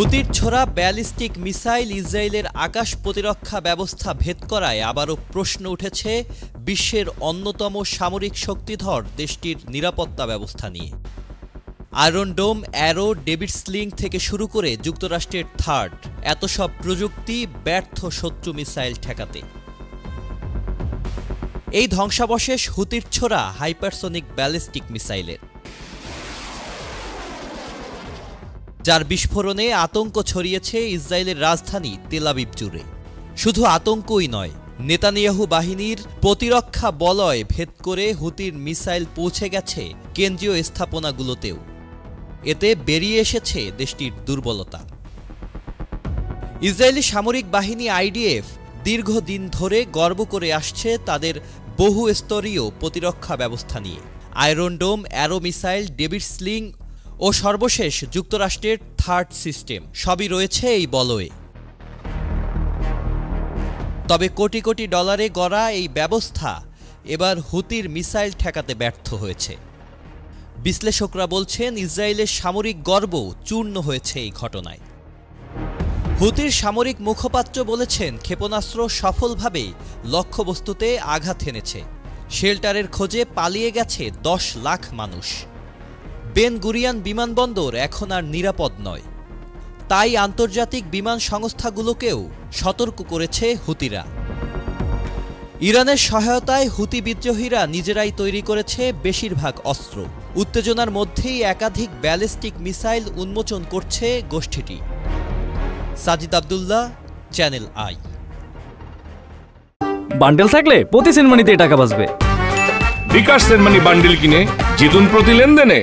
হুতির ছোড়া ballistic missile ইসরায়েলের আকাশ প্রতিরক্ষা ব্যবস্থা ভেদ করায় আবারও প্রশ্ন উঠেছে বিশ্বের অন্যতম সামরিক শক্তিধর দেশটির নিরাপত্তা ব্যবস্থা নিয়ে। আয়রন ডোম, অ্যারো, ডেভিড স্লিং থেকে শুরু করে যুক্তরাষ্ট্রের থার্ড, এত সব প্রযুক্তি ব্যর্থ শত্রু মিসাইল ঠেকাতে। এই ধ্বংসাবশেষ হুতির ছোড়া হাইপারসনিক ব্যালিস্টিক মিসাইলের, যার বিস্ফোরণে আতঙ্ক ছড়িয়েছে ইসরায়েলের রাজধানী তেল আবিব জুড়ে। শুধু আতঙ্কই নয়, নেতানিয়াহু বাহিনীর প্রতিরক্ষা বলয় ভেদ করে হুতির মিসাইল পৌঁছে গেছে কেন্দ্রীয় স্থাপনাগুলোতেও। এতে বেরিয়ে এসেছে দেশটির দুর্বলতা। ইসরায়েলি সামরিক বাহিনী আইডিএফ দীর্ঘদিন ধরে গর্ব করে আসছে তাদের বহুস্তরীয় প্রতিরক্ষা ব্যবস্থা নিয়ে। আয়রন ডোম, অ্যারো মিসাইল, ডেভিড স্লিং ও সর্বশেষ যুক্তরাষ্ট্রের থার্ড সিস্টেম সবই রয়েছে এই বলয়ে। তবে কোটি কোটি ডলারে গড়া এই ব্যবস্থা এবার হুতির মিসাইল ঠেকাতে ব্যর্থ হয়েছে। বিশ্লেষকরা বলছেন ইসরায়েলের সামরিক গর্ব চূর্ণ হয়েছে এই ঘটনায়। হুতির সামরিক মুখপাত্র বলেছেন ক্ষেপণাস্ত্র সফলভাবে লক্ষ্যবস্তুতে আঘাত হেনেছে। শেল্টারের খোঁজে পালিয়ে গেছে 10 লাখ মানুষ। বেন গুরিয়ান বিমানবন্দর এখন আর নিরাপদ নয়, তাই আন্তর্জাতিক বিমান সংস্থাগুলোকেও সতর্ক করেছে হুতিরা। ইরানের সহায়তায় হুতি বিদ্রোহীরা নিজেরাই তৈরি করেছে বেশিরভাগ অস্ত্র। উত্তেজনার মধ্যেই একাধিক ব্যালিস্টিক মিসাইল উন্মোচন করছে গোষ্ঠীটি। সাজিদ আব্দুল্লাহ, চ্যানেল আই। বান্ডেল থাকলে প্রতি সেনমানিতে টাকা বাঁচবে। বিকাশ সেনমানি বান্ডেল কিনে জিতুন প্রতি লেনদেনে।